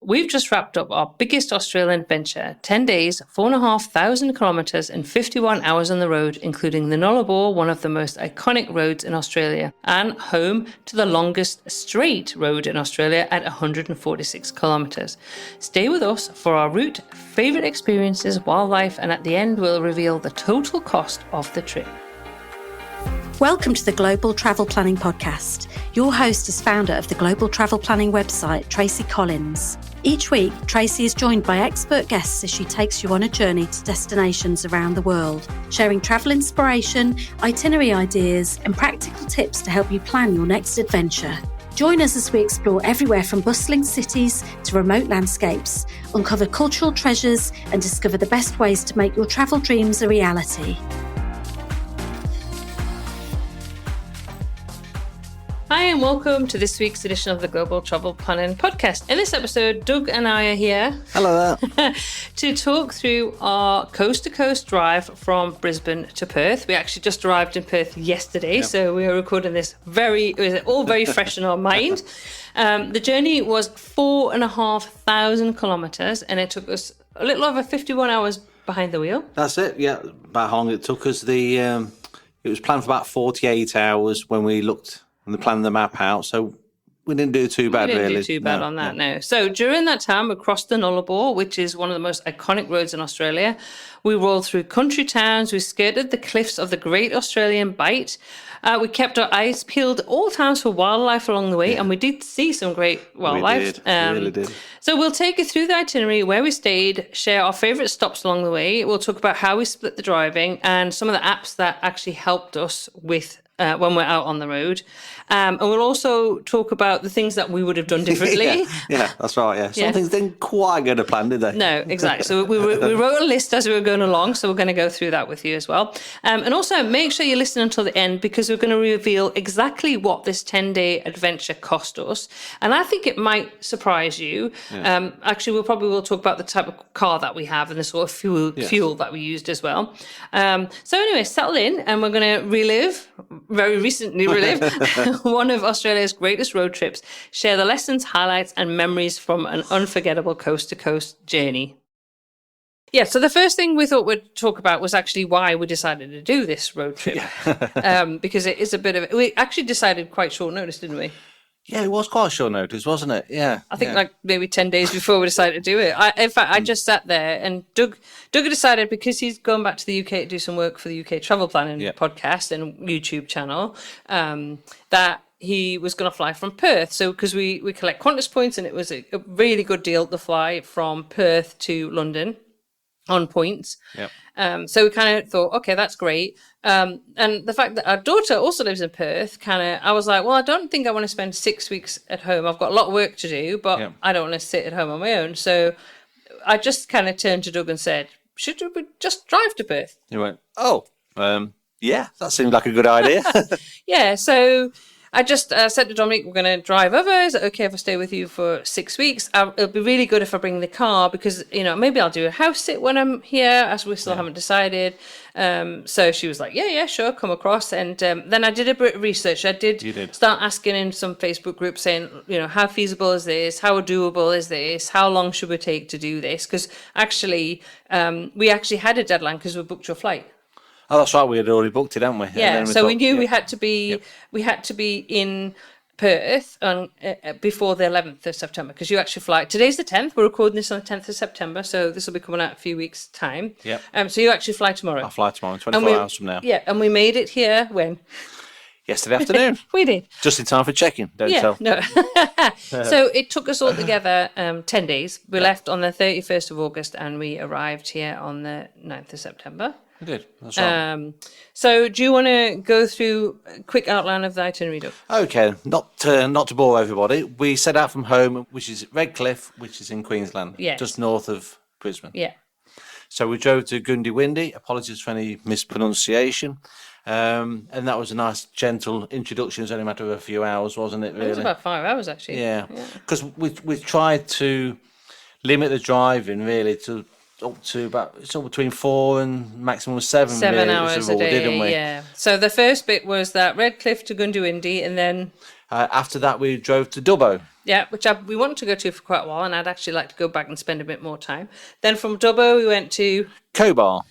We've just wrapped up our biggest Australian adventure, 10 days, 4,500 kilometres and 51 hours on the road, including the Nullarbor, one of the most iconic roads in Australia, and home to the longest straight road in Australia at 146 kilometres. Stay with us for our route, favourite experiences, wildlife, and at the end we'll reveal the total cost of the trip. Welcome to the Global Travel Planning Podcast. Your host is founder of the Global Travel Planning website, Tracy Collins. Each week, Tracy is joined by expert guests as she takes you on a journey to destinations around the world, sharing travel inspiration, itinerary ideas, and practical tips to help you plan your next adventure. Join us as we explore everywhere from bustling cities to remote landscapes, uncover cultural treasures, and discover the best ways to make your travel dreams a reality. Hi and welcome to this week's edition of the Global Travel Planning Podcast. In this episode, Doug and I are here. Hello there. To talk through our coast-to-coast drive from Brisbane to Perth. We actually just arrived in Perth yesterday, so we are recording this it was all very fresh in our mind. The journey was 4,500 kilometres and it took us a little over 51 hours behind the wheel. That's it, yeah, about how long it took us. It was planned for about 48 hours when we looked and planned the map out, so we didn't do too bad, really. We didn't do too bad on that, no. So during that time, we crossed the Nullarbor, which is one of the most iconic roads in Australia. We rolled through country towns. We skirted the cliffs of the Great Australian Bight. We kept our eyes peeled at all times for wildlife along the way, and we did see some great wildlife. We really did. So we'll take you through the itinerary, where we stayed, share our favourite stops along the way. We'll talk about how we split the driving and some of the apps that actually helped us with when we're out on the road. And we'll also talk about the things that we would have done differently. yeah, that's right, yeah. Some things didn't quite go to plan, did they? No, exactly. So we wrote a list as we were going along, so we're going to go through that with you as well. And also make sure you listen until the end, because we're going to reveal exactly what this 10-day adventure cost us. And I think it might surprise you. Yeah. Actually, we'll talk about the type of car that we have and the sort of fuel that we used as well. So anyway, settle in, and we're going to very recently relive one of Australia's greatest road trips, share the lessons, highlights, and memories from an unforgettable coast-to-coast journey. Yeah, so the first thing we thought we'd talk about was actually why we decided to do this road trip. Because it is we actually decided quite short notice, didn't we? Yeah, it was quite short notice, wasn't it? Yeah. I think like maybe 10 days before we decided to do it. In fact, I just sat there and Doug decided, because he's going back to the UK to do some work for the UK Travel Planning podcast and YouTube channel, that he was going to fly from Perth. So because we collect Qantas points, and it was a really good deal to fly from Perth to London on points. Yep. So we kind of thought, okay, that's great. And the fact that our daughter also lives in Perth, I was like, well, I don't think I want to spend 6 weeks at home. I've got a lot of work to do, but I don't want to sit at home on my own. So I just kind of turned to Doug and said, should we just drive to Perth? He went, yeah, that seems like a good idea. Yeah, so I just said to Dominic, we're going to drive over. Is it okay if I stay with you for 6 weeks? It'll be really good if I bring the car, because, maybe I'll do a house sit when I'm here, as we still haven't decided. So she was like, yeah, sure, come across. And then I did a bit of research. I did start asking in some Facebook groups saying, how feasible is this? How doable is this? How long should we take to do this? Because actually, we actually had a deadline because we booked your flight. Oh, that's right. We had already booked it, hadn't we? Yeah. So we knew we had to be in Perth on before the 11th of September, because you actually fly. Today's the 10th. We're recording this on the 10th of September, so this will be coming out in a few weeks' time. Yeah. So you actually fly tomorrow. I'll fly tomorrow, 24 hours from now. Yeah, and we made it here when? Yesterday afternoon. We did. Just in time for check-in, don't tell. No. So it took us all together 10 days. We left on the 31st of August and we arrived here on the 9th of September. We did. That's right. So do you want to go through a quick outline of the itinerary, Doug? Okay. Not to bore everybody. We set out from home, which is Redcliffe, which is in Queensland, just north of Brisbane. Yeah. So we drove to Goondiwindi. Apologies for any mispronunciation. And that was a nice, gentle introduction. It was only a matter of a few hours, wasn't it, really? It was about 5 hours, actually. Yeah. Because we tried to limit the driving, really, to up to about between 4 and maximum 7 hours a day, didn't we? Yeah. So the first bit was that Redcliffe to Goondiwindi, and then After that, we drove to Dubbo. Yeah, which we wanted to go to for quite a while, and I'd actually like to go back and spend a bit more time. Then from Dubbo, we went to Cobar.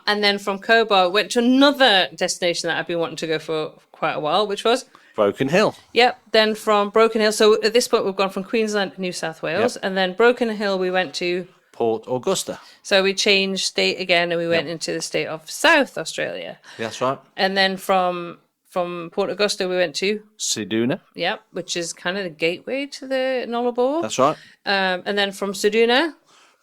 And then from Cobar, we went to another destination that I've been wanting to go for quite a while, which was Broken Hill. Yep. Then from Broken Hill, so at this point we've gone from Queensland to New South Wales, and then Broken Hill we went to Port Augusta. So we changed state again, and we went into the state of South Australia. That's right. And then from Port Augusta we went to Ceduna. Yep, which is kind of the gateway to the Nullarbor. That's right. And then from Ceduna,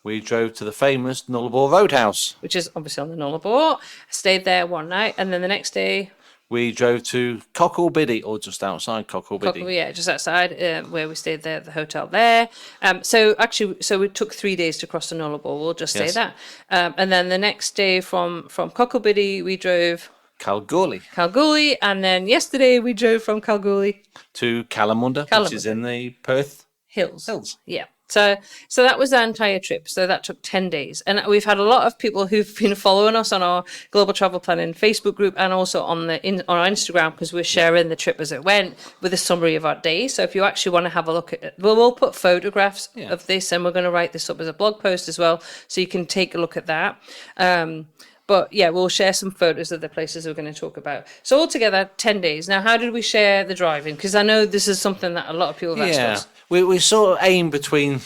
we drove to the famous Nullarbor Roadhouse, which is obviously on the Nullarbor. Stayed there one night, and then the next day we drove to Cocklebiddy, or just outside Cocklebiddy. Yeah, just outside, where we stayed there at the hotel there. So we took 3 days to cross the Nullarbor. We'll just say that. And then the next day from Cocklebiddy, we drove Kalgoorlie, and then yesterday we drove from Kalgoorlie to Kalamunda, which is in the Perth Hills. Yeah. So that was our entire trip. So that took 10 days. And we've had a lot of people who've been following us on our Global Travel Planning Facebook group and also on our Instagram, because we're sharing the trip as it went with a summary of our day. So if you actually want to have a look at it, we'll put photographs of this, and we're going to write this up as a blog post as well, so you can take a look at that. But yeah, we'll share some photos of the places we're going to talk about. So altogether, 10 days. Now, how did we share the driving? Because I know this is something that a lot of people have asked us. We sort of aim between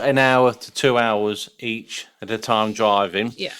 an hour to 2 hours each at a time driving. Yeah.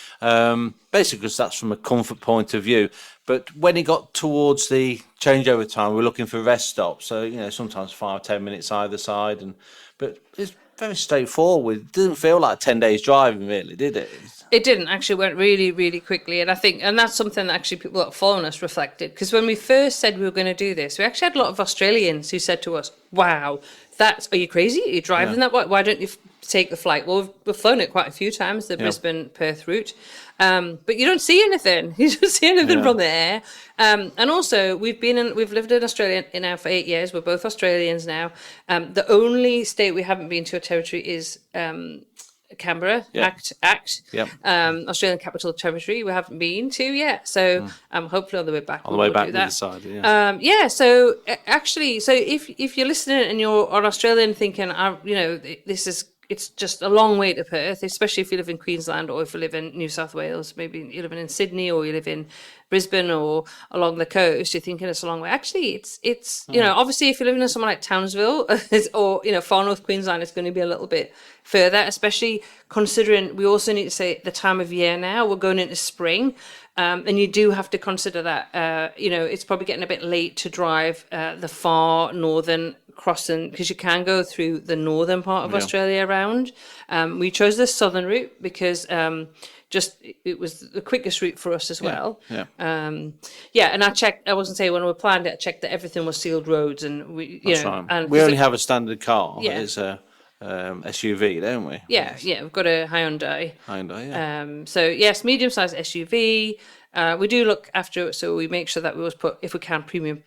Basically, because that's from a comfort point of view. But when it got towards the changeover time, we were looking for rest stops. So, sometimes 5-10 minutes either side. But it's very straightforward. It didn't feel like 10 days driving, really, did it? It didn't. Actually, went really, really quickly. And I think, and that's something that actually people that following us reflected. Because when we first said we were going to do this, we actually had a lot of Australians who said to us, wow, are you crazy? Are you driving that? Why don't you take the flight? Well, we've flown it quite a few times, the Brisbane-Perth route. But you don't see anything. You don't see anything from the air. And also, we've lived in Australia now for 8 years. We're both Australians now. The only state we haven't been to a territory is Canberra, ACT, Australian Capital Territory. We haven't been to yet, so hopefully on the way back. On the way back, we decide. So actually, if you're listening and you're an Australian thinking, it's just a long way to Perth, especially if you live in Queensland or if you live in New South Wales. Maybe you're living in Sydney or you live in Brisbane or along the coast. You're thinking it's a long way. Actually, it's obviously if you're living in somewhere like Townsville or far north Queensland, it's going to be a little bit further. Especially considering we also need to say the time of year now. We're going into spring. And you do have to consider that, it's probably getting a bit late to drive the far northern crossing, because you can go through the northern part of Australia around. We chose the southern route because it was the quickest route for us as well. And I checked, I wasn't saying when we planned it, I checked that everything was sealed roads, and we only have a standard car. Yeah. It's a SUV, don't we? Yeah, we've got a Hyundai. So yes, medium-sized SUV. We do look after it, so we make sure that we always put, if we can, premium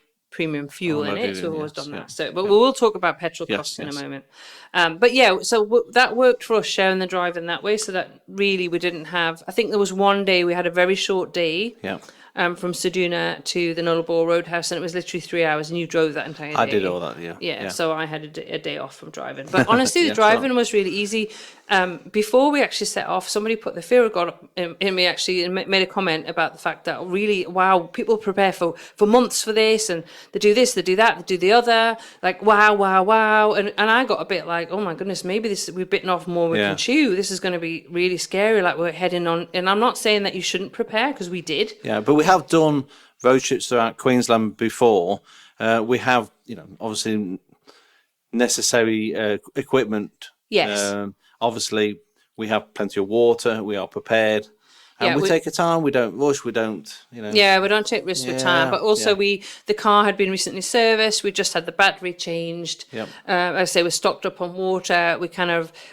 fuel in it. So we've always done that. So, but we will talk about petrol costs in a moment. So that worked for us, sharing the drive in that way. So that really we didn't have. I think there was one day we had a very short day. Yeah. From Ceduna to the Nullarbor Roadhouse, and it was literally 3 hours, and you drove that entire day. I did all that, yeah. So I had a day off from driving. But honestly, the driving was really easy. Before we actually set off, somebody put the fear of God in me, actually, and made a comment about the fact that really, wow, people prepare for months for this, and they do this, they do that, they do the other, like, wow. And I got a bit like, oh my goodness, maybe we've bitten off more we can chew. This is going to be really scary, like we're heading on. And I'm not saying that you shouldn't prepare, because we did. Yeah, but we have done road trips throughout Queensland before. We have, obviously necessary equipment. Yes. Obviously, we have plenty of water. We are prepared. And we take our time. We don't rush. We don't, Yeah, we don't take risks with time. But also, the car had been recently serviced. We just had the battery changed. Yep. I say we're stocked up on water.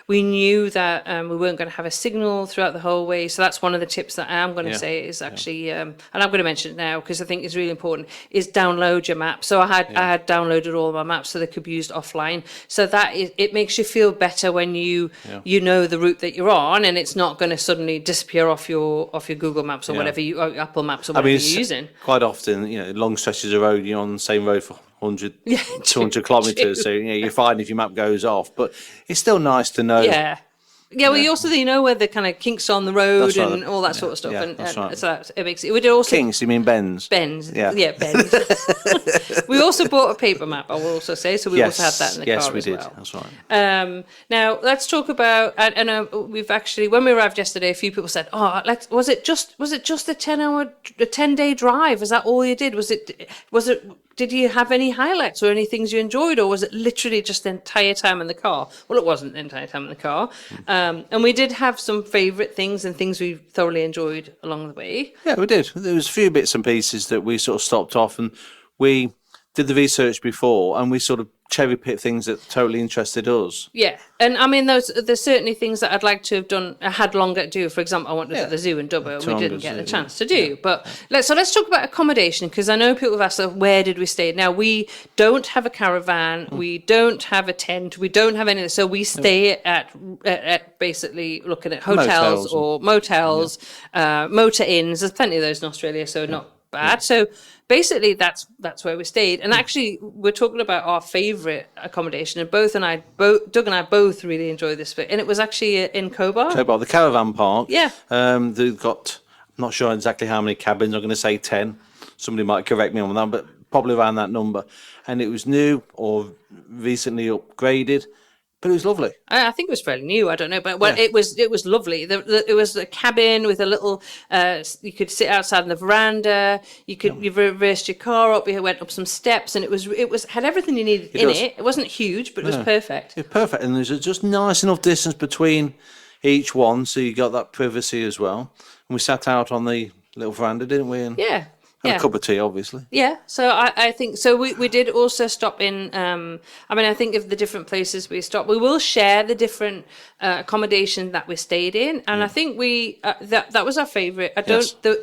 We knew that we weren't going to have a signal throughout the whole way. So that's one of the tips that I am going to say is actually, and I'm going to mention it now because I think it's really important, is download your map. So I had downloaded all of my maps so they could be used offline. So it makes you feel better when you know the route that you're on, and it's not going to suddenly disappear off your your Google Maps or whatever or Apple Maps or whatever you're using. Quite often, long stretches of road, you're on the same road for 100, 200 kilometres. So you're fine if your map goes off, but it's still nice to know. Yeah. Yeah, well, you also know where the kind of kinks are on the road right. and all that sort of stuff, and that's right. so it makes it. We did also Kinks, you mean bends? bends. Yeah, bends. We also bought a paper map. I will also say, so we also had that in the car as well. Yes, we did. That's right. Now let's talk about. And we've actually, when we arrived yesterday, a few people said, "Oh, was it just a 10-day drive? Is that all you did? Was it? Did you have any highlights or any things you enjoyed, or was it literally just the entire time in the car?" Well, it wasn't the entire time in the car. And we did have some favourite things and things we thoroughly enjoyed along the way. Yeah, we did. There was a few bits and pieces that we sort of stopped off, and we did the research before, and we sort of cherry picked things that totally interested us. Yeah, and I mean, there's certainly things that I'd like to have done. I had longer to do. For example, I wanted to look at the zoo in Dubbo. We didn't get the chance to do. But let's talk about accommodation, because I know people have asked, where did we stay? Now, we don't have a caravan. We don't have a tent. We don't have anything. So we stay at basically looking at hotels or motels, motor inns. There's plenty of those in Australia, so not bad. So basically that's where we stayed. And actually we're talking about our favourite accommodation, and Doug and I both really enjoyed this bit, and it was actually in Cobar, the caravan park. They've got, I'm not sure exactly how many cabins. I'm going to say 10. Somebody might correct me on that, but probably around that number. And it was new or recently upgraded, but it was lovely. I think it was fairly new. I don't know, but it was lovely. It was a cabin with a little. You could sit outside on the veranda. You reversed your car up. You went up some steps, and it was had everything you needed in it. It wasn't huge, but it was perfect. It's perfect, and there's just nice enough distance between each one, so you got that privacy as well. And we sat out on the little veranda, didn't we? And a cup of tea, obviously. Yeah, so I think so. We did also stop in. I think of the different places we stopped. We will share the different accommodation that we stayed in, and I think we that was our favourite.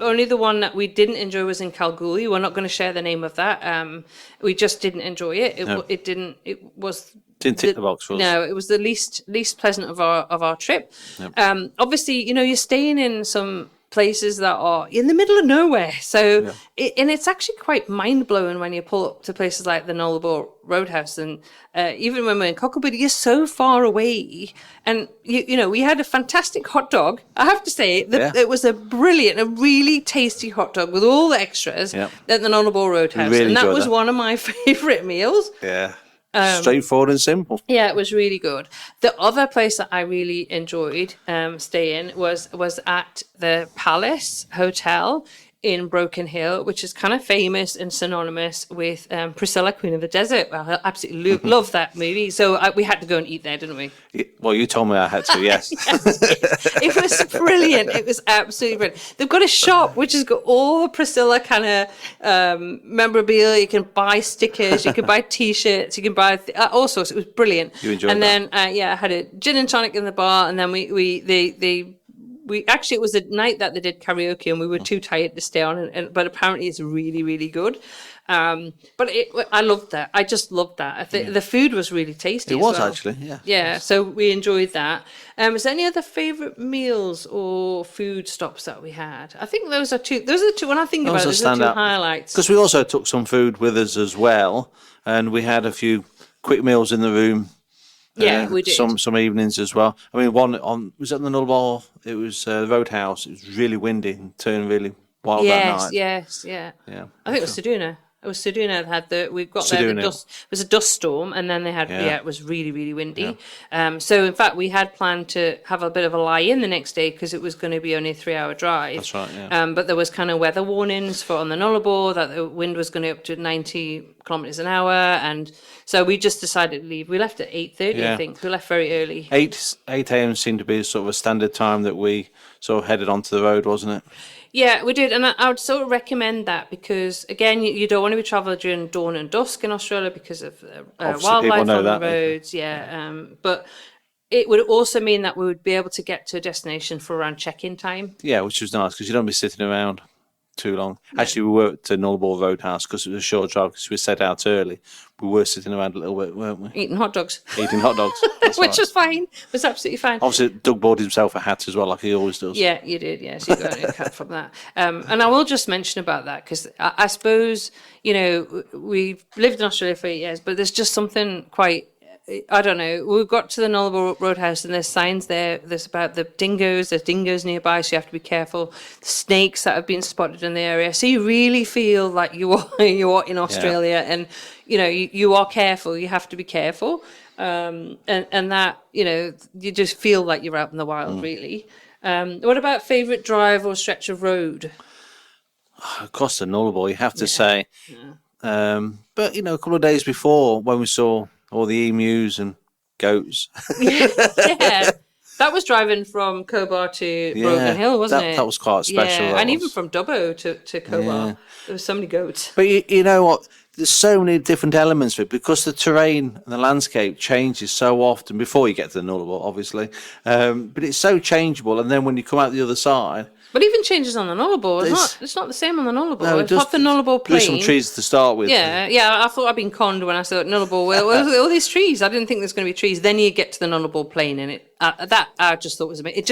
Only the one that we didn't enjoy was in Kalgoorlie. We're not going to share the name of that. We just didn't enjoy it. It didn't. It was. Didn't tick the box for us. No, it was the least pleasant of our trip. Yep. Obviously, you're staying in some places that are in the middle of nowhere. So, and it's actually quite mind-blowing when you pull up to places like the Nullarbor Roadhouse, and even when we're in Cocklewood, you're so far away. And, we had a fantastic hot dog. I have to say, it was a really tasty hot dog with all the extras at the Nullarbor Roadhouse. Really, and that was one of my favourite meals. Yeah. Straightforward and simple. Yeah, it was really good. The other place that I really enjoyed staying was at the Palace Hotel in Broken Hill, which is kind of famous and synonymous with Priscilla, Queen of the Desert. Well, I absolutely love that movie. So we had to go and eat there, didn't we? Well, you told me I had to, yes. It was brilliant. It was absolutely brilliant. They've got a shop which has got all the Priscilla kind of memorabilia. You can buy stickers, you can buy T-shirts, you can buy all sorts. It was brilliant. You enjoyed that? And then, I had a gin and tonic in the bar, and then we actually, it was the night that they did karaoke, and we were too tired to stay on. But apparently, it's really, really good. But I loved that. I just loved that. The food was really tasty. It was actually, yeah. Yeah, so we enjoyed that. Is there any other favourite meals or food stops that we had? I think those are two. Those are the two. When I think about it, those are the two highlights. Because we also took some food with us as well, and we had a few quick meals in the room. Yeah, we did. Some evenings as well. I mean, one was at the Nullarbor. It was the Roadhouse. It was really windy and turned really wild that night. Yes. I think it was Seduna. It was Seduna that we got there. It was a dust storm, and then they had it was really, really windy. Yeah. So in fact, we had planned to have a bit of a lie-in the next day because it was going to be only a 3-hour drive. That's right. Yeah. But there was kind of weather warnings on the Nullarbor that the wind was going to up to 90 kilometres an hour, and so we just decided to leave. We left at 8:30, I think. We left very early. 8 a.m. seemed to be sort of a standard time that we sort of headed onto the road, wasn't it? Yeah, we did, and I would sort of recommend that because, again, you don't want to be travelling during dawn and dusk in Australia because of wildlife on the roads. But it would also mean that we would be able to get to a destination for around check-in time. Yeah, which was nice because you don't be sitting around too long. Actually, we were at Nullarbor Roadhouse because it was a short drive because we set out early. We were sitting around a little bit, weren't we? Eating hot dogs. Eating hot dogs. That's Which right. was fine. It was absolutely fine. Obviously, Doug bought himself a hat as well, like he always does. Yeah, you did. Yes, you got a cut from that. And I will just mention about that because I suppose, we've lived in Australia for 8 years, but there's just something quite, I don't know. We got to the Nullarbor Roadhouse and there's signs there. There's about the dingoes. There's dingoes nearby, so you have to be careful. Snakes that have been spotted in the area. So you really feel like you are in Australia, and you are careful. You have to be careful, and that you just feel like you're out in the wild, really. What about favourite drive or stretch of road? Across the Nullarbor, you have to say. Yeah. But a couple of days before, when we saw all the emus and goats. Yeah. That was driving from Cobar to Broken Hill, wasn't it? That was quite special. Yeah, and even from Dubbo to Cobar. Yeah. There were so many goats. But you know what? There's so many different elements of it because the terrain and the landscape changes so often before you get to the Nullarbor, obviously. But it's so changeable, and then when you come out the other side... But even changes on the Nullarbor. It's not the same on the Nullarbor. No, it's not the Nullarbor plain. There's some trees to start with. Yeah. I thought I'd been conned when I saw Nullarbor. Well, all these trees. I didn't think there's going to be trees. Then you get to the Nullarbor plain, and that I just thought was amazing.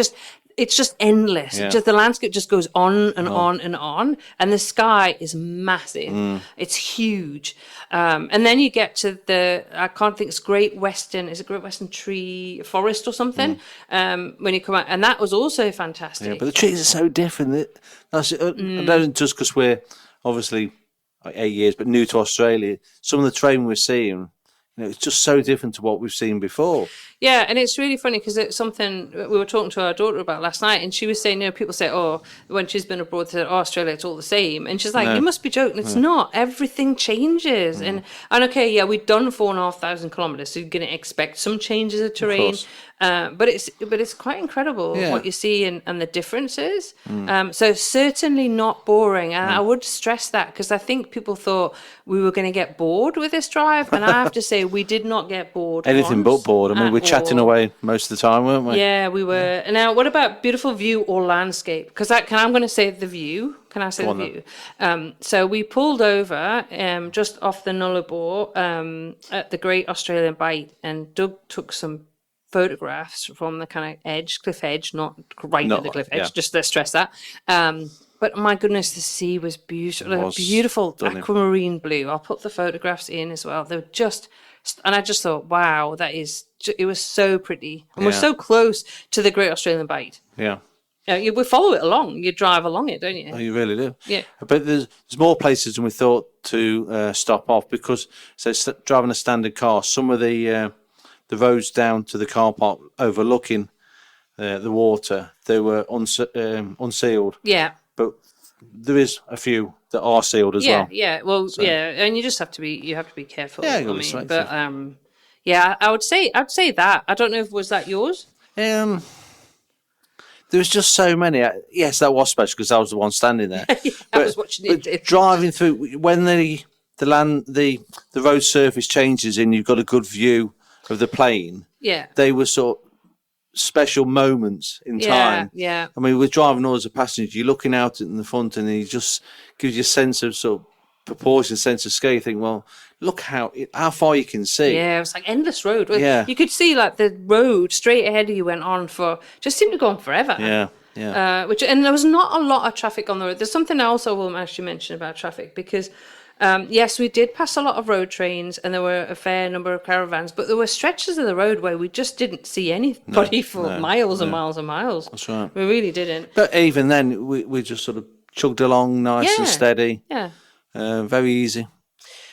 It's just endless. Yeah. The landscape just goes on and on and on, and the sky is massive. It's huge. And then you get to I can't think, it's Great Western. Is it Great Western Tree Forest or something? When you come out, and that was also fantastic. Yeah, but the trees are so different. I don't just because we're obviously like 8 years, but new to Australia. Some of the terrain we're seeing, it's just so different to what we've seen before. Yeah, and it's really funny because it's something we were talking to our daughter about last night, and she was saying, people say, when she's been abroad, they said, Australia, it's all the same. And she's like, you must be joking. It's not. Everything changes. And okay, yeah, we've done 4,500 kilometres, so you're going to expect some changes of terrain. But it's quite incredible what you see and the differences. So certainly not boring. And I would stress that because I think people thought we were going to get bored with this drive. And I have to say, we did not get bored. Anything but bored. I mean, we're chatting away most of the time, weren't we? Yeah, we were. Yeah. Now, what about beautiful view or landscape? Because I'm going to say the view. Can I say the view? So we pulled over just off the Nullarbor at the Great Australian Bight, and Doug took some photographs from the kind of cliff edge, not at the cliff edge, just to stress that. But my goodness, the sea was beautiful, beautiful aquamarine blue. I'll put the photographs in as well. They were and I just thought, wow, it was so pretty. And we're so close to the Great Australian Bight. Yeah. We follow it along. You drive along it, don't you? Oh, you really do. Yeah. But there's more places than we thought to stop off because, driving a standard car, some of the roads down to the car park overlooking the water, they were unsealed. Yeah. But there is a few that are sealed as well. Yeah. Well, and you just have to be careful. Yeah, I would say that. I don't know if was that yours. There was just so many. Yes, that was special because I was the one standing there. I was watching it. Driving through when the road surface changes and you've got a good view of the plain. Yeah, they were sort of special moments in time. Yeah. I mean, we're driving all as a passenger. You're looking out in the front, and it just gives you a sense of sort of proportion, sense of scale. You think, well, look how far you can see. Yeah, it was like endless road. Yeah. You could see like the road straight ahead of you went on just seemed to go on forever. Yeah. Yeah. And there was not a lot of traffic on the road. There's something else I will actually mention about traffic because. Yes, we did pass a lot of road trains and there were a fair number of caravans, but there were stretches of the road where we just didn't see anybody for miles and miles and miles. That's right. We really didn't. But even then, we just sort of chugged along nice and steady. Yeah. Very easy.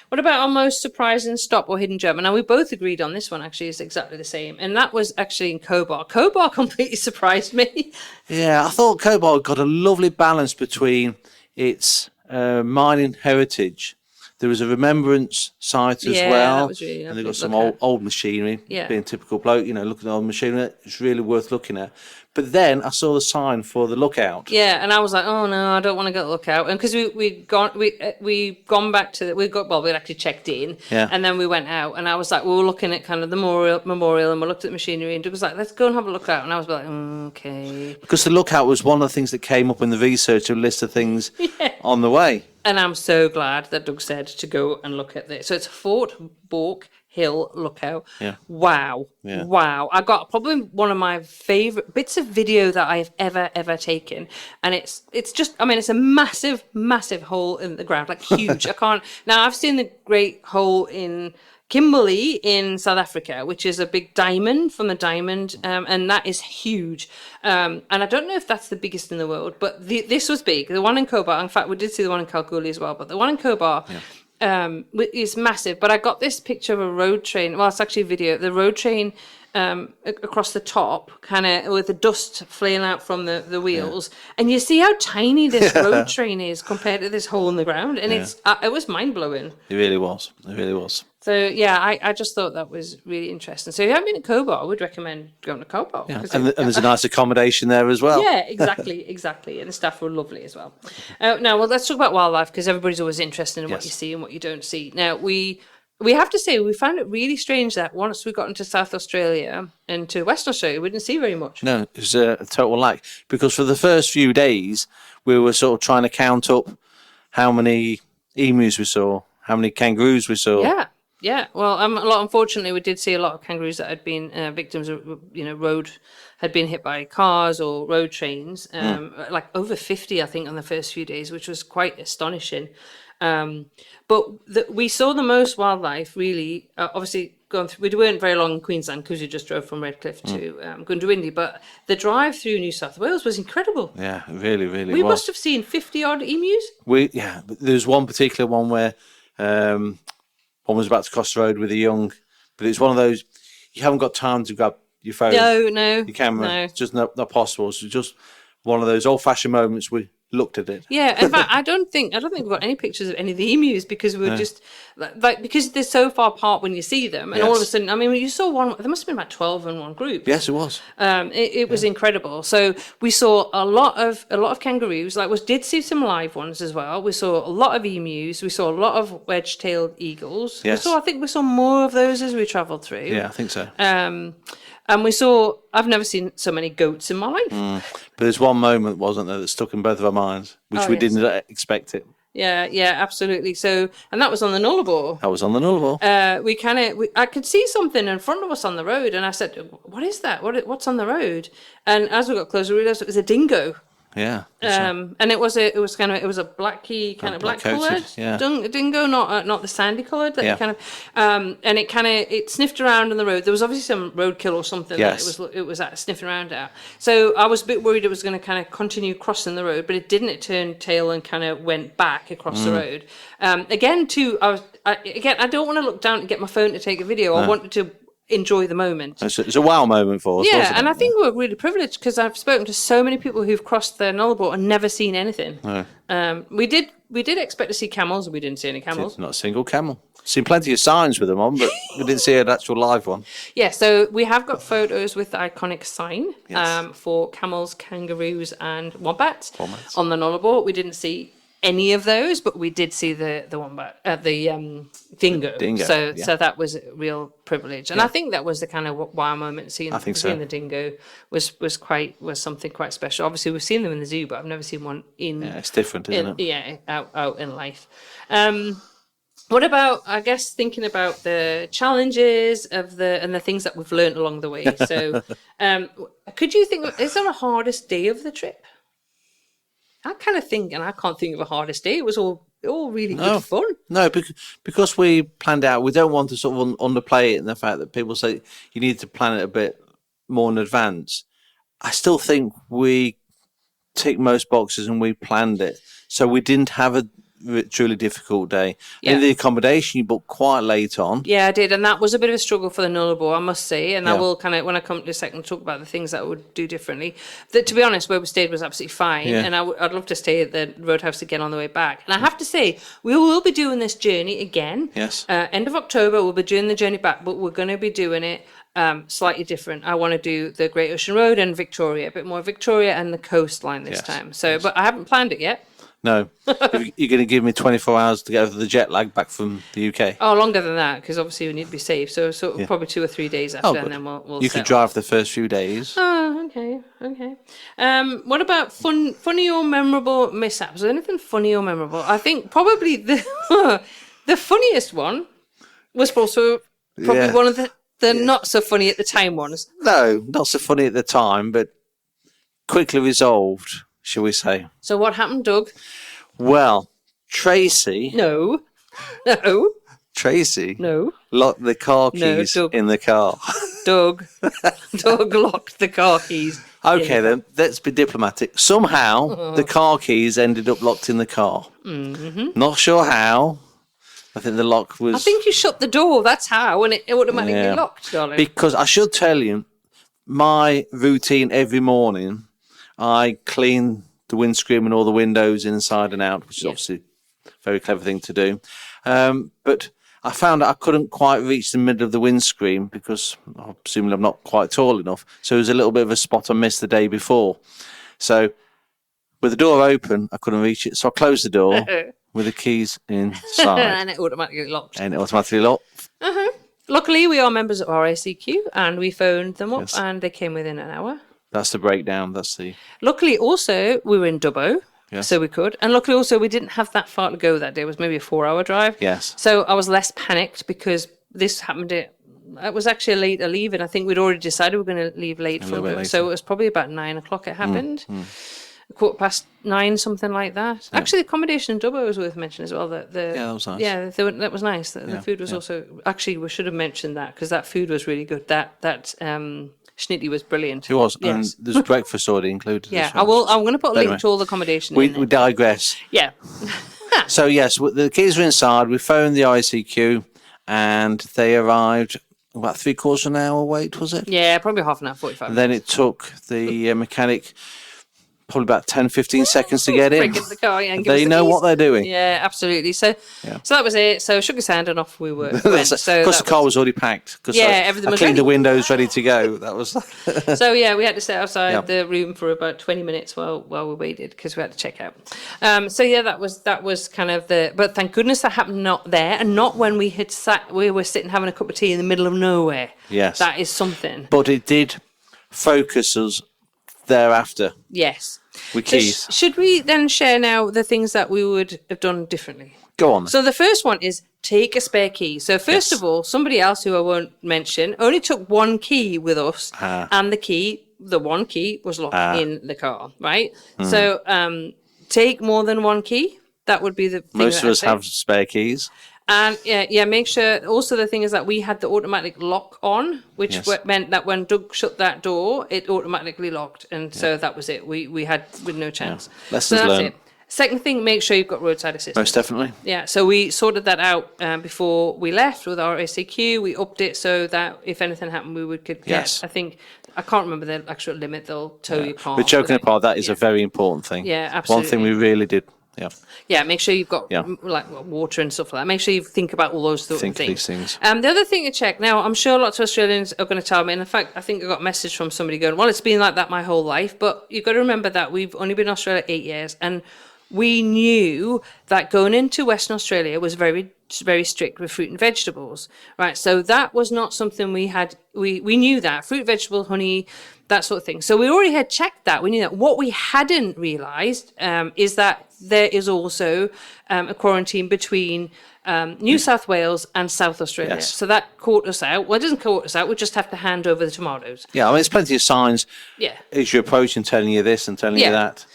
What about our most surprising stop or hidden gem? Now, we both agreed on this one, actually, is exactly the same. And that was actually in Cobar. Cobar completely surprised me. Yeah, I thought Cobar got a lovely balance between its mining heritage, There was a remembrance site as Yeah, well. that was really and they've lovely got some to look old machinery. Yeah. Being typical bloke, looking at old machinery, it's really worth looking at. But then I saw the sign for the lookout. Yeah, and I was like, oh no, I don't want to go look out, and because we'd gone back to we'd actually checked in, Yeah. and then we went out, and I was like, we were looking at kind of the memorial, and we looked at the machinery, and Doug was like, let's go and have a look out, and I was like, okay. Because the lookout was one of the things that came up in the research, a list of things on the way. And I'm so glad that Doug said to go and look at this. So it's Fort Bork Hill Lookout. Yeah. Wow. Yeah. Wow. I got probably one of my favourite bits of video that I've ever taken. And it's just, I mean, it's a massive, massive hole in the ground, like huge. Now I've seen the Great Hole in Kimberley in South Africa, which is a big diamond from the diamond, and that is huge. And I don't know if that's the biggest in the world, but this was big. The one in Cobar, in fact, we did see the one in Kalgoorlie as well, but the one in Cobar is massive. But I got this picture of a road train. Well, it's actually a video. The road train across the top, kind of with the dust flailing out from the wheels, and you see how tiny this road train is compared to this hole in the ground, and it was mind blowing. It really was. It really was. So yeah, I just thought that was really interesting. So if you haven't been to Cobar, I would recommend going to Cobar. Yeah. And there's a nice accommodation there as well. Yeah, exactly. And the staff were lovely as well. Now, let's talk about wildlife, because everybody's always interested in what you see and what you don't see. Now, we have to say, we found it really strange that once we got into South Australia and to Western Australia, we didn't see very much. No, it was a total lack. Because for the first few days, we were sort of trying to count up how many emus we saw, how many kangaroos we saw. Yeah. Well, unfortunately, we did see a lot of kangaroos that had been victims of, had been hit by cars or road trains. Like over 50, I think, on the first few days, which was quite astonishing. But we saw the most wildlife, really, obviously, going through. We weren't very long in Queensland because we just drove from Redcliffe to Goondiwindi. But the drive through New South Wales was incredible. Yeah, really, really We was. must have seen 50-odd emus. There's one particular one where one was about to cross the road with a young, but it's one of those, you haven't got time to grab your phone, your camera. No. It's just not possible. So just one of those old-fashioned moments we looked at it. Yeah, in fact, I don't think we've got any pictures of any of the emus, because we were just because they're so far apart when you see them, and all of a sudden, I mean, you saw one. There must have been about 12 in one group. Yes, it was. It was incredible. So we saw a lot of kangaroos. Like, we did see some live ones as well. We saw a lot of emus. We saw a lot of wedge-tailed eagles. Yes. I think we saw more of those as we travelled through. Yeah, I think so. And we saw, I've never seen so many goats in my life. But there's one moment, wasn't there, that stuck in both of our minds, which we didn't expect it. Yeah, absolutely. So, and that was on the Nullarbor. That was on the Nullarbor. I could see something in front of us on the road, and I said, "What is that? What's on the road?" And as we got closer, we realised it was a dingo. Yeah. And it was a blacky kind of black coloured dingo, not the sandy coloured. And it sniffed around on the road. There was obviously some roadkill or something that it was sniffing around at. So I was a bit worried it was going to kind of continue crossing the road, but it didn't. It turned tail and kind of went back across the road. I don't want to look down and get my phone to take a video. I wanted to enjoy the moment. It's a wow moment for us. Yeah, and I think we're really privileged, because I've spoken to so many people who've crossed the Nullarbor and never seen anything. No. We did expect to see camels, and we didn't see any camels. Not a single camel. Seen plenty of signs with them on, but we didn't see an actual live one. Yeah, so we have got photos with the iconic sign for camels, kangaroos, and wombats on the Nullarbor. We didn't see any of those, but we did see the wombat, the dingo. So that was a real privilege, and I think that was the kind of wow moment. Seeing the dingo was something quite special. Obviously, we've seen them in the zoo, but I've never seen one in. Yeah, it's different, isn't it? Yeah, out in life. What about, I guess, thinking about the challenges and the things that we've learned along the way? So, could you think, is there a hardest day of the trip? I kind of think, and I can't think of a hardest day. It was all really good fun. No, because we planned out. We don't want to sort of underplay it in the fact that people say you need to plan it a bit more in advance. I still think we ticked most boxes and we planned it, so we didn't have truly difficult day. Yeah. And the accommodation you booked quite late on. Yeah, I did, and that was a bit of a struggle for the Nullarbor, I must say. And I Yeah. will kind of, when I come to a second, talk about the things that I would do differently. That, to be honest, where we stayed was absolutely fine, Yeah. and I'd love to stay at the Roadhouse again on the way back. And I have to say, we will be doing this journey again. Yes. End of October, we'll be doing the journey back, but we're going to be doing it slightly different. I want to do the Great Ocean Road and Victoria, a bit more Victoria and the coastline this Yes. time. So, but I haven't planned it yet. No. You're going to give me 24 hours to get over the jet lag back from the UK. Oh, longer than that, because obviously we need to be safe. So probably 2 or 3 days after, Oh, and then we'll you could settle. drive the first few days. Oh, okay. What about funny or memorable mishaps? Is there anything funny or memorable? I think probably the the funniest one was also probably Yeah. one of the not so funny at the time ones. No, not so funny at the time, but quickly resolved, shall we say. So what happened, Doug? Well, Tracy No. locked the car No, keys Doug. in the car. Doug locked the car keys. Okay, then, let's be diplomatic. Somehow, the car keys ended up locked in the car. Mm-hmm. Not sure how. I think the lock was... I think you shut the door. That's how, and it automatically Yeah. locked, darling. Because I should tell you, my routine every morning, I clean the windscreen and all the windows inside and out, which is obviously a very clever thing to do. But I found that I couldn't quite reach the middle of the windscreen because presumably I'm not quite tall enough. So it was a little bit of a spot I missed the day before. So with the door open, I couldn't reach it. So I closed the door with the keys inside. And it automatically locked. And it automatically locked. Luckily, we are members of RACQ, and we phoned them up, Yes. and they came within an hour. That's the breakdown. That's the... Luckily, also, we were in Dubbo, Yes. so we could. And luckily, also, we didn't have that far to go that day. It was maybe a 4-hour drive. Yes. So I was less panicked because this happened at... It was actually a later leave, and I think we'd already decided we were going to leave late. little bit later. So it was probably about 9 o'clock it happened. 9:15, something like that. Actually, the accommodation in Dubbo was worth mentioning as well. Yeah, that was nice. Yeah, that was nice. The food was also... Actually, we should have mentioned that because that food was really good. That schnitty was brilliant. It was. Yes. And there's breakfast already included. Yeah, as well. I'm going to put a But link anyway, to all the accommodation We in there. digress. Yeah. So, yes, the keys were inside. We phoned the ICQ and they arrived about 3/4 of an hour wait, was it? Yeah, probably half an hour, 45 And then it took the mechanic probably about 10, 15 seconds to get in. Break into the car, yeah, and give us They the know keys. what they're doing. Yeah, absolutely. So that was it. So shook his hand and off we were. That's it. So Of course, that the car was already packed. Because Yeah, I everything was cleaned ready. the windows, ready to go. That was... So yeah, we had to sit outside Yeah. the room for about 20 minutes while we waited because we had to check out. So yeah, that was kind of the. But thank goodness that happened not there and not when we had sat. We were sitting having a cup of tea in the middle of nowhere. Yes. That is something. But it did focus us thereafter Yes. with So keys. should we then share now the things that we would have done differently? Go on. So the first one is take a spare key. So first Yes. of all, somebody else who I won't mention only took one key with us, and the one key was locked in the car, right? So take more than one key. That would be the thing Most that of I'd us say. have spare keys. And make sure. Also, the thing is that we had the automatic lock on, which Yes. meant that when Doug shut that door, it automatically locked, and so that was it. We had with no chance. Lessons so that's learned. it. Second thing, make sure you've got roadside assistance. Most definitely. Yeah, so we sorted that out before we left with our SAQ. We upped it so that if anything happened, we could get. Yes. I can't remember the actual limit. They'll tow your car. But joking apart, that is a very important thing. Yeah, One thing we absolutely. really did. Yeah. Yeah, make sure you've got Yeah. like water and stuff like that. Make sure you think about all those sort of Think of things. these things. The other thing to check now, I'm sure lots of Australians are going to tell me, and in fact, I think I got a message from somebody going, "Well, it's been like that my whole life," but you've got to remember that we've only been in Australia 8 years, and we knew that going into Western Australia was very, very strict with fruit and vegetables, right? So that was not something we had. We knew that fruit, vegetable, honey, that sort of thing. So we already had checked that. We knew that. What we hadn't realised is that there is also a quarantine between New South Wales and South Australia. Yes. So that caught us out. Well, it doesn't caught us out. We just have to hand over the tomatoes. Yeah, I mean, there's plenty of signs Yeah. as you're approaching telling you this and telling Yeah. you that.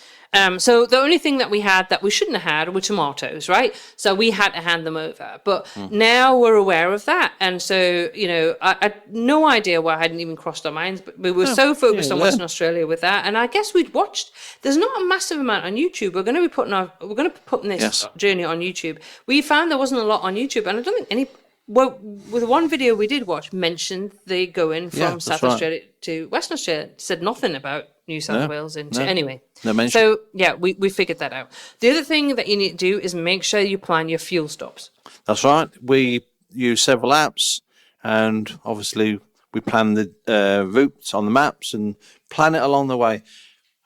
So the only thing that we had that we shouldn't have had were tomatoes, right? So we had to hand them over. But now we're aware of that. And so, I had no idea why I hadn't even crossed our minds, but we were so focused on Western Australia with that. And I guess we'd watched, there's not a massive amount on YouTube. We're going to be putting this journey on YouTube. We found there wasn't a lot on YouTube, and I don't think with one video we did watch mentioned the going from South Australia to Western Australia. Said nothing about New South Wales anyway. No mention. So we figured that out. The other thing that you need to do is make sure you plan your fuel stops. That's right. We use several apps, and obviously we plan the routes on the maps and plan it along the way.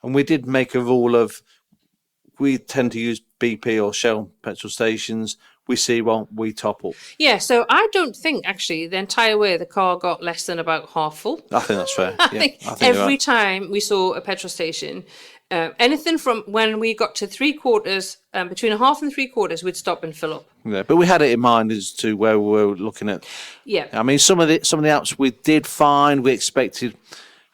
And we did make a rule of, we tend to use BP or Shell petrol stations. We see one, we top up. Yeah, so I don't think actually the entire way the car got less than about half full. I think that's fair. I think every time we saw a petrol station, anything from when we got to 3/4, between a half and 3/4, we'd stop and fill up. Yeah, but we had it in mind as to where we were looking at. Yeah, I mean, some of the apps we did find, we expected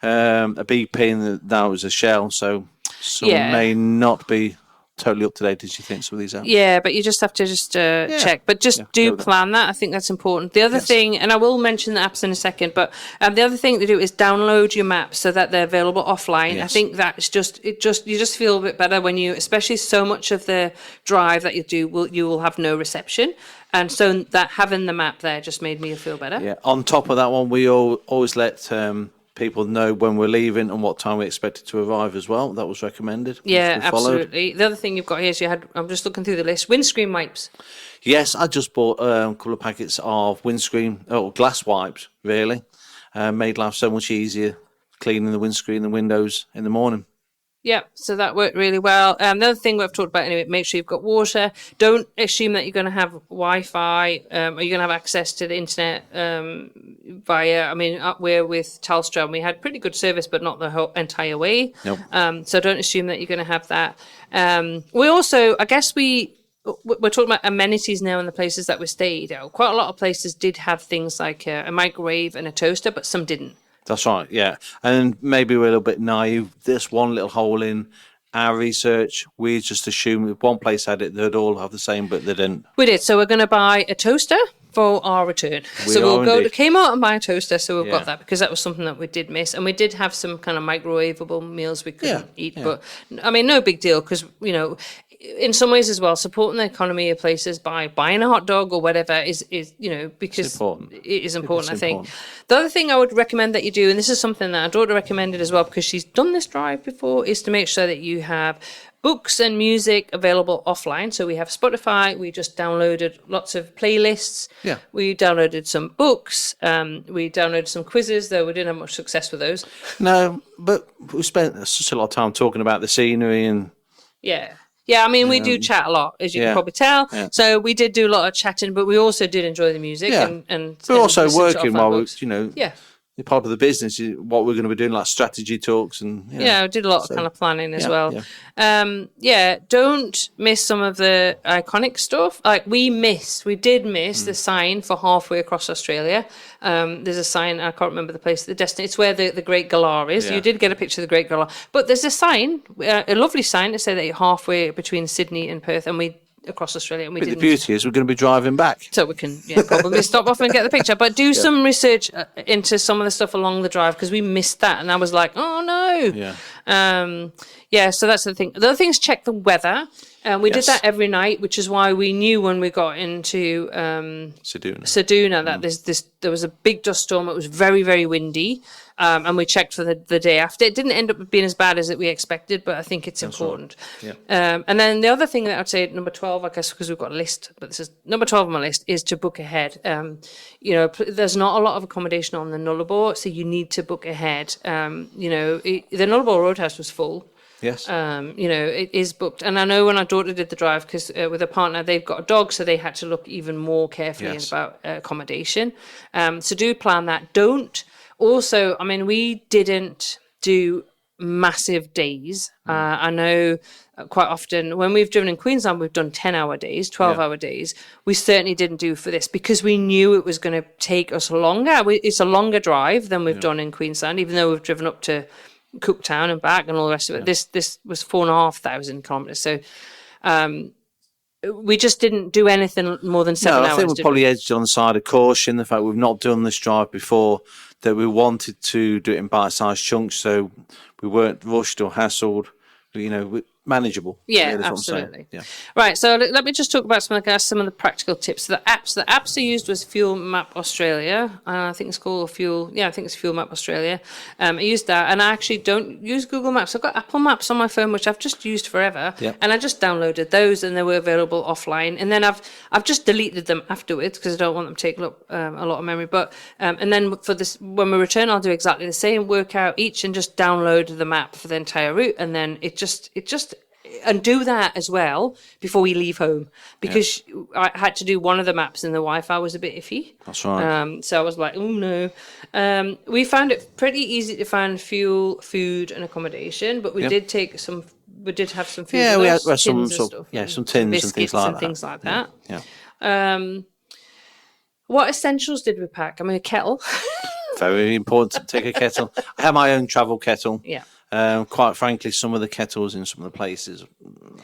a BP, and that was a Shell, so some may not be totally up to date, as you think, some of these apps. Yeah, but you just have to check. But do plan that. I think that's important. The other thing, and I will mention the apps in a second, but the other thing to do is download your maps so that they're available offline. I think that's you just feel a bit better when you, especially so much of the drive that you will have no reception. And so that having the map there just made me feel better. Yeah. On top of that one, we always let people know when we're leaving and what time we expected to arrive as well. That was recommended. Yeah, absolutely. The other thing you've got here is I'm just looking through the list, windscreen wipes. Yes, I just bought a couple of packets of glass wipes, really. Made life so much easier cleaning the windscreen and windows in the morning. Yeah, so that worked really well. The other thing we've talked about anyway, make sure you've got water. Don't assume that you're going to have Wi-Fi or you're going to have access to the internet up we're with Telstra, and we had pretty good service, but not the whole entire way. Nope. So don't assume that you're going to have that. We also, I guess we're talking about amenities now in the places that we stayed. Quite a lot of places did have things like a microwave and a toaster, but some didn't. That's right, yeah. And maybe we're a little bit naive. This one little hole in our research, we just assumed if one place had it, they'd all have the same, but they didn't. We did. So we're going to buy a toaster for our return. We'll go to Kmart and buy a toaster. So we've got that, because that was something that we did miss. And we did have some kind of microwavable meals we couldn't eat. Yeah. But, I mean, no big deal, because, in some ways as well, supporting the economy of places by buying a hot dog or whatever is because it is important, I think. The other thing I would recommend that you do, and this is something that our daughter recommended as well, because she's done this drive before, is to make sure that you have books and music available offline. So we have Spotify. We just downloaded lots of playlists. Yeah. We downloaded some books. We downloaded some quizzes, though we didn't have much success with those. No, but we spent such a lot of time talking about the scenery and... Yeah, I mean, we do chat a lot, as you can probably tell. Yeah. So we did do a lot of chatting, but we also did enjoy the music. Yeah. And we're also working while we're, part of the business is what we're going to be doing, like strategy talks and... we did a lot of kind of planning as well. Yeah. Don't miss some of the iconic stuff. Like we did miss the sign for halfway across Australia. There's a sign, I can't remember the place, the destination. It's where the Great Galah is. You did get a picture of the Great Galah. But there's a sign, a lovely sign to say that you're halfway between Sydney and Perth, and we across Australia, and we didn't. The beauty is we're going to be driving back, so we can probably stop off and get the picture. But do some research into some of the stuff along the drive, because we missed that, and I was like, oh no. So that's the thing. The other thing is check the weather. We did that every night, which is why we knew when we got into Ceduna that there was a big dust storm. It was very, very windy, and we checked for the day after. It didn't end up being as bad as we expected, but I think it's important. Right. Yeah. And then the other thing that I'd say, number 12, I guess, because we've got a list, but this is number 12 on my list, is to book ahead. There's not a lot of accommodation on the Nullarbor, so you need to book ahead. The Nullarbor Roadhouse was full. Yes. It is booked. And I know when our daughter did the drive, because with a partner, they've got a dog, so they had to look even more carefully about accommodation. So do plan that. We didn't do massive days. I know quite often when we've driven in Queensland, we've done 10-hour days, 12-hour days. We certainly didn't do for this, because we knew it was going to take us longer. It's a longer drive than we've done in Queensland, even though we've driven up to Cooktown and back and all the rest of it. This was 4,500 kilometres. So we just didn't do anything more than 7 hours. I think we probably edged on the side of caution. The fact we've not done this drive before, that we wanted to do it in bite-sized chunks, so we weren't rushed or hassled. Manageable. Yeah, that's absolutely. Yeah. Right, so let me just talk about some of the practical tips. The apps I used was Fuel Map Australia. I think it's called Fuel. Yeah, I think it's Fuel Map Australia. I used that, and I actually don't use Google Maps. I've got Apple Maps on my phone, which I've just used forever, and I just downloaded those, and they were available offline. And then I've just deleted them afterwards because I don't want them to take up a lot of memory. But and then for this, when we return, I'll do exactly the same. Work out each and just download the map for the entire route, and then it just. And do that as well before we leave home, because I had to do one of the maps and the Wi-Fi was a bit iffy. That's right. So I was like, oh no. We found it pretty easy to find fuel, food, and accommodation, but we did take some. We did have some food. Yeah, we had some tins some tins and things like that. Yeah. What essentials did we pack? I mean, a kettle. Very important to take a kettle. I have my own travel kettle. Yeah. Quite frankly, some of the kettles in some of the places,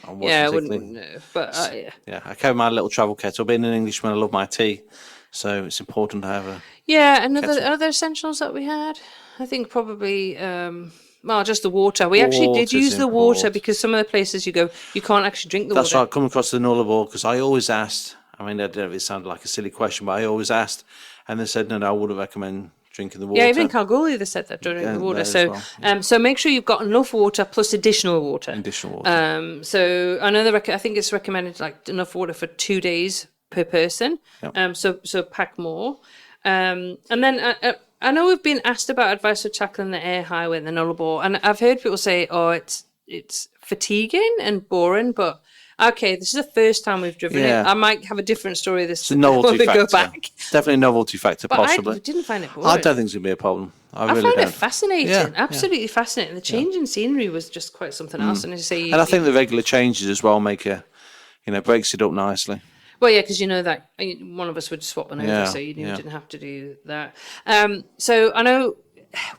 I wouldn't know. But I carry my little travel kettle. Being an Englishman, I love my tea, so it's important to have a. Yeah, and other essentials that we had, I think probably. Just the water. We actually did use the water because some of the places you go, you can't actually drink the water. That's right. Coming across the Nullarbor, because I always asked. I mean, I don't know if it sounded like a silly question, but I always asked, and they said, no, I wouldn't recommend drinking the water. Yeah, even Kalgoorlie they said that don't drink the water. So, so make sure you've got enough water plus additional water. So I know I think it's recommended like enough water for 2 days per person. Yep. So pack more. And then I know we've been asked about advice for tackling the air highway and the Nullarbor, and I've heard people say, "Oh, it's fatiguing and boring," but. Okay, this is the first time we've driven it. I might have a different story this time when we go back. Definitely a novelty factor, but possibly. I didn't find it boring. I don't think it's going to be a problem. I really found don't. It fascinating, absolutely fascinating. The change in scenery was just quite something else. And I think the regular changes as well make breaks it up nicely. Well, yeah, because you know that one of us would swap one over, so you didn't have to do that. So I know.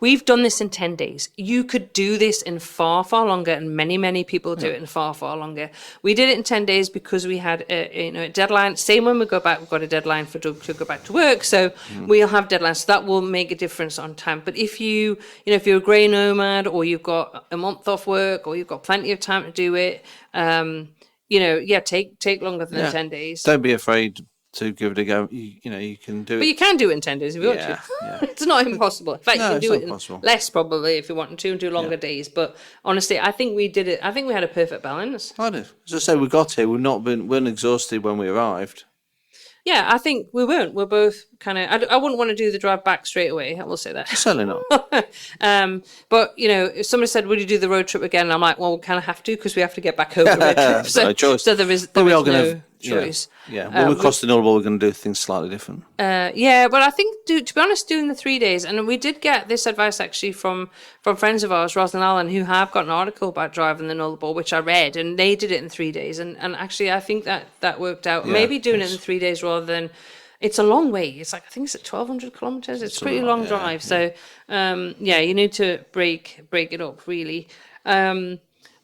We've done this in 10 days. You could do this in far, far longer, and many, many people do it in far, far longer. We did it in 10 days because we had a deadline. Same when we go back, we've got a deadline for Doug to go back to work. So we'll have deadlines. So that will make a difference on time. But if you're a grey nomad, or you've got a month off work, or you've got plenty of time to do it, take longer than 10 days. Don't be afraid to give it a go. You can do it. But you can do it in 10 days if you want to. Yeah. It's not impossible. In fact, you can do it in less probably if you want to, and do longer days. But honestly, I think we did it. I think we had a perfect balance. I did. As I say, we got here. We weren't exhausted when we arrived. Yeah, I think we weren't. We're both kind of. I wouldn't want to do the drive back straight away. I will say that. Certainly not. But if somebody said, "Would you do the road trip again?" I'm like, "Well, we kind of have to because we have to get back home the road trip." So, no choice. So there is no choice. Yeah. When we cross the Nullarbor, we're going to do things slightly different. But I think, to be honest, doing the 3 days, and we did get this advice actually from friends of ours, Ros and Alan, who have got an article about driving the Nullarbor, which I read, and they did it in 3 days, and actually I think that worked out. Maybe doing it in 3 days rather than. It's a long way. It's like, I think it's at 1,200 kilometres. It's a pretty long drive. So, you need to break it up, really.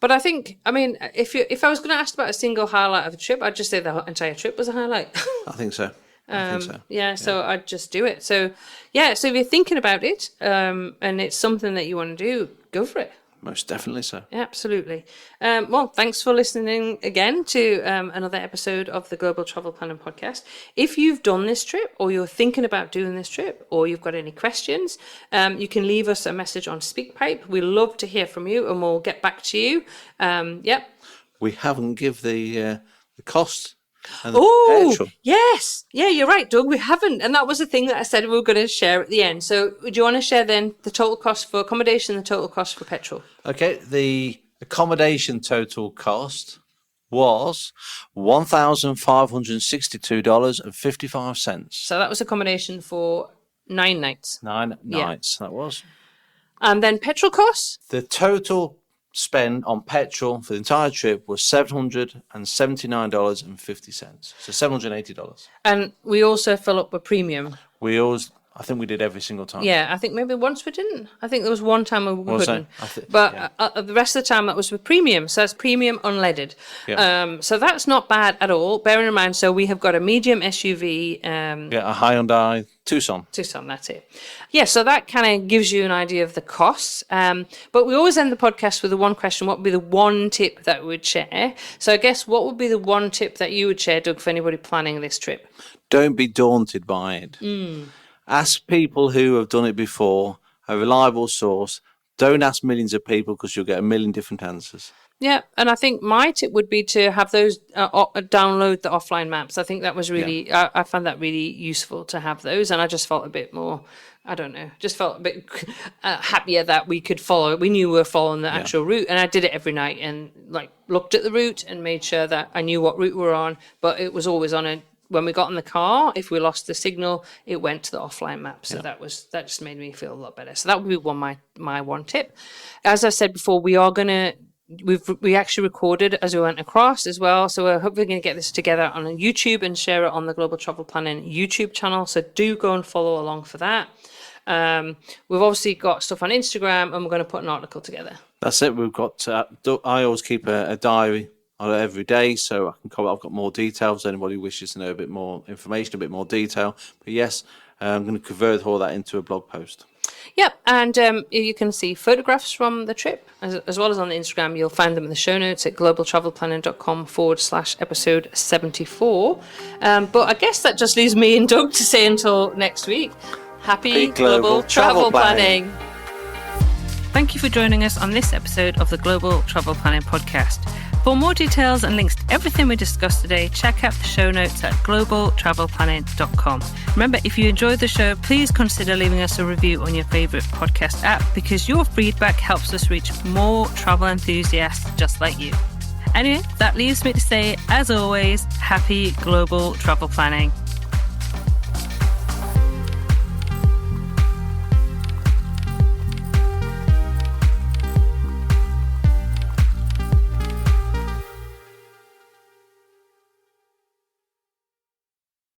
But I think, if I was going to ask about a single highlight of a trip, I'd just say the entire trip was a highlight. I think so. So I'd just do it. So, so if you're thinking about it and it's something that you want to do, go for it. Most definitely so. Absolutely. Well, thanks for listening again to another episode of the Global Travel Planning Podcast. If you've done this trip, or you're thinking about doing this trip, or you've got any questions, you can leave us a message on SpeakPipe. We love to hear from you, and we'll get back to you. We haven't give the cost. Oh, yes. Yeah, you're right, Doug. We haven't. And that was the thing that I said we were going to share at the end. So do you want to share then the total cost for accommodation and the total cost for petrol? Okay. The accommodation total cost was $1,562.55. So that was accommodation for 9 nights. 9 nights, that was. And then petrol costs? The total spend on petrol for the entire trip was $779.50. So $780. And we also fill up a premium. I think we did every single time. Yeah, I think maybe once we didn't. I think there was one time where we Was couldn't. there? But the rest of the time that was with premium. So it's premium unleaded. Yeah. So that's not bad at all. Bearing in mind, so we have got a medium SUV. A Hyundai Tucson. Tucson, that's it. Yeah, so that kind of gives you an idea of the costs. But we always end the podcast with the one question: what would be the one tip that we would share? So I guess what would be the one tip that you would share, Doug, for anybody planning this trip? Don't be daunted by it. Ask people who have done it before, a reliable source. Don't ask millions of people because you'll get a million different answers. Yeah, and I think my tip would be to have those download the offline maps. I think that was really, I found that really useful to have those, and I just felt a bit more, I don't know, just felt a bit happier that we could follow. We knew we were following the actual route, and I did it every night and like looked at the route and made sure that I knew what route we were on, but it was always on a. When we got in the car, if we lost the signal, it went to the offline map. So that just made me feel a lot better. So that would be my one tip. As I said before, we actually recorded as we went across as well. So we're hopefully going to get this together on YouTube and share it on the Global Travel Planning YouTube channel. So do go and follow along for that. We've obviously got stuff on Instagram, and we're going to put an article together. That's it. We've got. I always keep a diary every day, so I've got more details. Anybody who wishes to know a bit more information, a bit more detail. But yes, I'm going to convert all that into a blog post. Yep, and you can see photographs from the trip, as well as on the Instagram. You'll find them in the show notes at globaltravelplanning.com/episode 74. But I guess that just leaves me and Doug to say until next week, happy global travel planning. Thank you for joining us on this episode of the Global Travel Planning Podcast. For more details and links to everything we discussed today, check out the show notes at globaltravelplanning.com. Remember, if you enjoyed the show, please consider leaving us a review on your favourite podcast app, because your feedback helps us reach more travel enthusiasts just like you. Anyway, that leaves me to say, as always, happy global travel planning.